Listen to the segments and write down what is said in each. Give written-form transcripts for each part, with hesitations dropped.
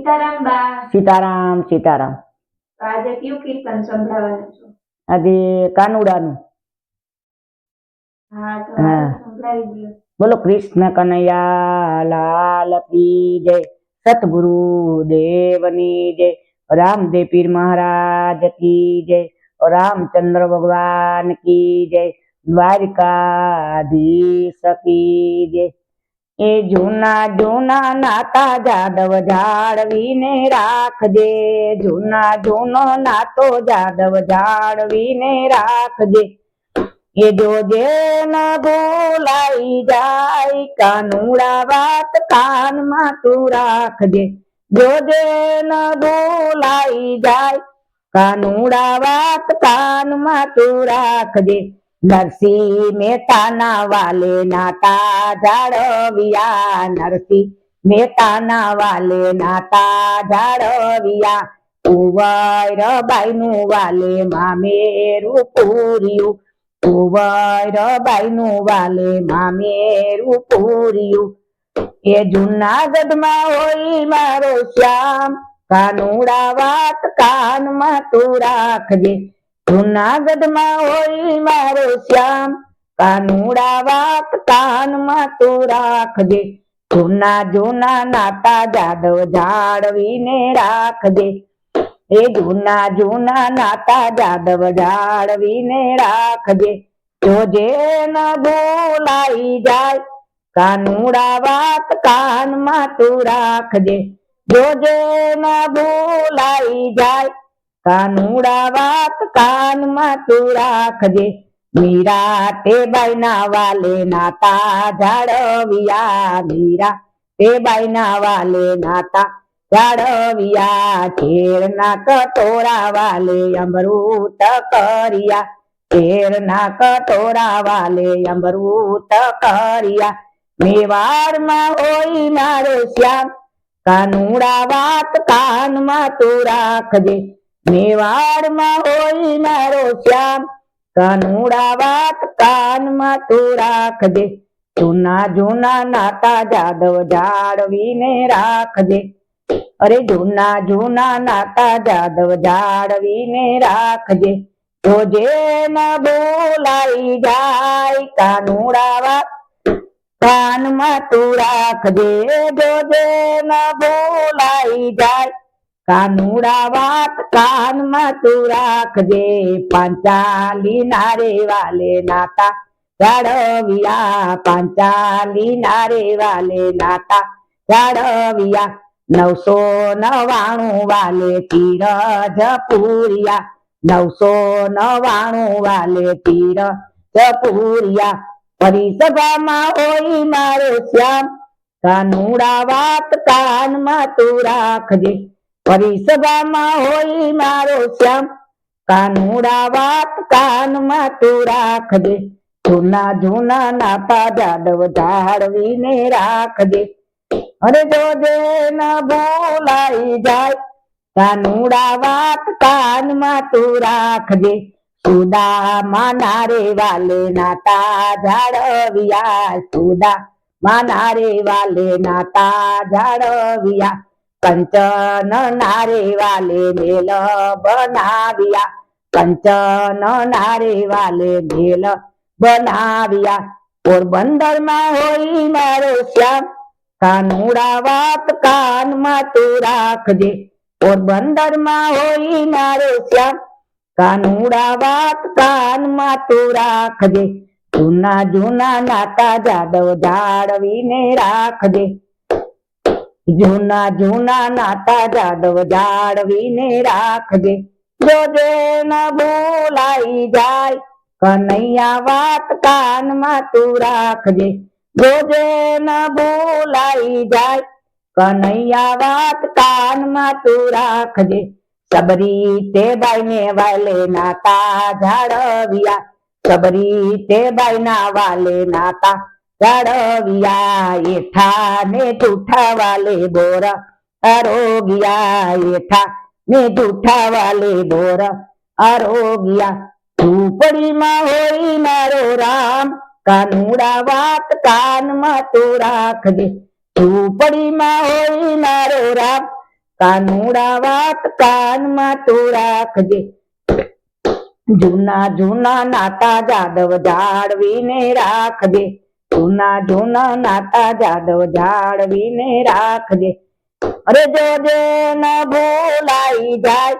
સીતારામ બા. સીતારામ સીતારામ. આજે કયું કીર્તન સંભળાવવાનું છો? આજે કાનુડાનું. હા તો સંભળાવી દો. બોલો કૃષ્ણ કનૈયા લાલ કી જય, સતગુરુ દેવની જય, રામદેવ પીર મહારાજ કી જય, રામચંદ્ર ભગવાન કી જય, દ્વારિકાધીશ કી જય. એ જૂના જૂના નાતા જાદવ જાળવીને રાખજે, જૂના જૂનો નાતો જાદવ જાળવીને રાખજે. એ જોજે ન ભૂલાઈ જાય, કાનુડા વાત કાનમાં તું રાખજે, જોજે ન ભૂલાઈ જાય, કાનુડા વાત કાનમાં તું રાખજે. નરસિંહ મહેતાના વાલે નાતા જાળવિયા, નરસિંહ મહેતાના વાલે નાતા જાળવિયા, કુંવરબાઈ નું વાલે મામેરું પૂર્યું, કુંવરબાઈ નું વાલે મામેરું પૂર્યું. એ જુનાગઢમાં હોય મારો શ્યામ, કાનુડા વાત કાનમાં તું રાખજે, જુનાગઢમાં હોય મારો શ્યામ, કાનુડા વાત કાનમાં તું રાખજે. જૂના જૂના નાતા જાદવ જાળવીને રાખજે, એ જૂના જૂના નાતા જાદવ જાળવીને રાખજે. જોજે ન ભૂલાઈ જાય, કાનુડા વાત કાનમાં તું રાખજે, જોજે ન ભૂલાઈ જાય, કાનુડા વાત કાનમાં તું રાખજે. મીરા તે બાઈ ના વાલે નાતા જાળવિયા, મીરા તે બાઈ ના વાલે નાતા જાળવિયા, કેળના કટોરા વાલે અમૃત કર્યા, કેળના કટોરા વાલે અમૃત કર્યા. મેવાડમાં હોય મારો શ્યામ, કાનુડા વાત કાનમાં તું રાખજે, મેવાડમાં હોય મારો શ્યામ, કાનુડા વાત કાનમાં તું રાખજે. જૂના જૂના નાતા જાદવ જાળવીને રાખજે, અરે જૂના જૂના નાતા જાદવ જાળવીને રાખજે. જોજે ન ભૂલાઈ જાય, કાનુડા વાત કાનમાં તું રાખજે, જોજે ન ભૂલાઈ જાય, કાનુડા વાત કાનમાં તું રાખજે. પાંચાલી નારે વાલે નાતા જાળવિયા, પાંચાલી નારે વાલે નાતા જાળવિયા, 999 વાલે તીરજ પૂર્યા, 999 વાલે તીરજ પૂર્યા. પરિસભામાં હોય મારો શ્યામ, કાનુડા વાત કાનમાં તું રાખજે, પરિસભામાં હોય મારો શ્યામ, કાનુડા વાત કાનમાં તું રાખજે. જૂના જૂના નાતા જાદવ જાળવીને રાખજે, અરે જોજે ન ભૂલાઈ જાય, કાનુડા વાત કાનમાં તું રાખજે. સુદામા નારે વાલે નાતા જાળવિયા, સુદામા નારે વાલે નાતા જાળવિયા, કંચન નારે વાલે મેલ બનાવ્યા, કંચન નારે વાલે મેલ બનાવ્યા. પોરબંદરમાં હોય મારો શ્યામ, કાનુડા વાત કાનમાં તું રાખજે, પોરબંદરમાં હોય મારો શ્યામ, કાનુડા વાત કાનમાં તું રાખજે. જૂના જૂના નાતા જાદવ જાળવીને રાખજે, જૂના જૂના નાતા જાદવ જાળવીને રાખજે. જોજે ન ભૂલાઈ જાય, કનૈયા વાત કાનમાં તું રાખજે, જોજે ન ભૂલાઈ જાય, કનૈયા વાત કાનમાં તું રાખજે. સબરી તે બાઈ ને વાલે નાતા જાળવિયા, સબરી તે બાઈ ના વાલે નાતા જાળવિયા, એઠા ને જૂઠા વાલે બોર આરોગ્યા, એઠા ને જૂઠા વાલે બોર આરોગ્યા. ઝૂંપડીમાં હોય મારો રામ, કાનુડા વાત કાનમાં તું રાખજે, ઝૂંપડીમાં હોય મારો રામ, કાનુડા વાત કાનમાં તું રાખજે. જૂના જૂના નાતા જાદવ જાળવીને રાખજે. જૂના જૂના નાતા જાદવ જાળવીને રાખજે. અરે જોજે ન ભૂલાઈ જાય,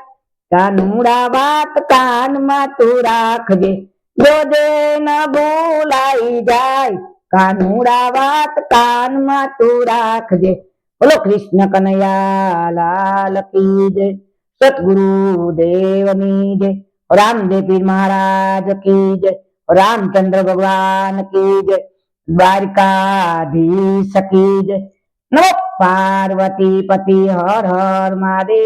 કાનુડા વાત કાનમાં તું રાખજે. જોજે ન ભૂલાઈ જાય, કાનુડા વાત કાનમાં તું રાખજે. બોલો કૃષ્ણ કનૈયા લાલ કી જય, સતગુરુ દેવની જય, રામદેવ પીર મહારાજ કી જય, રામચંદ્ર ભગવાન કી જય, દ્વારકાધીશ કી જય. નમો પાર્વતી પતિ હર હર મહાદેવ.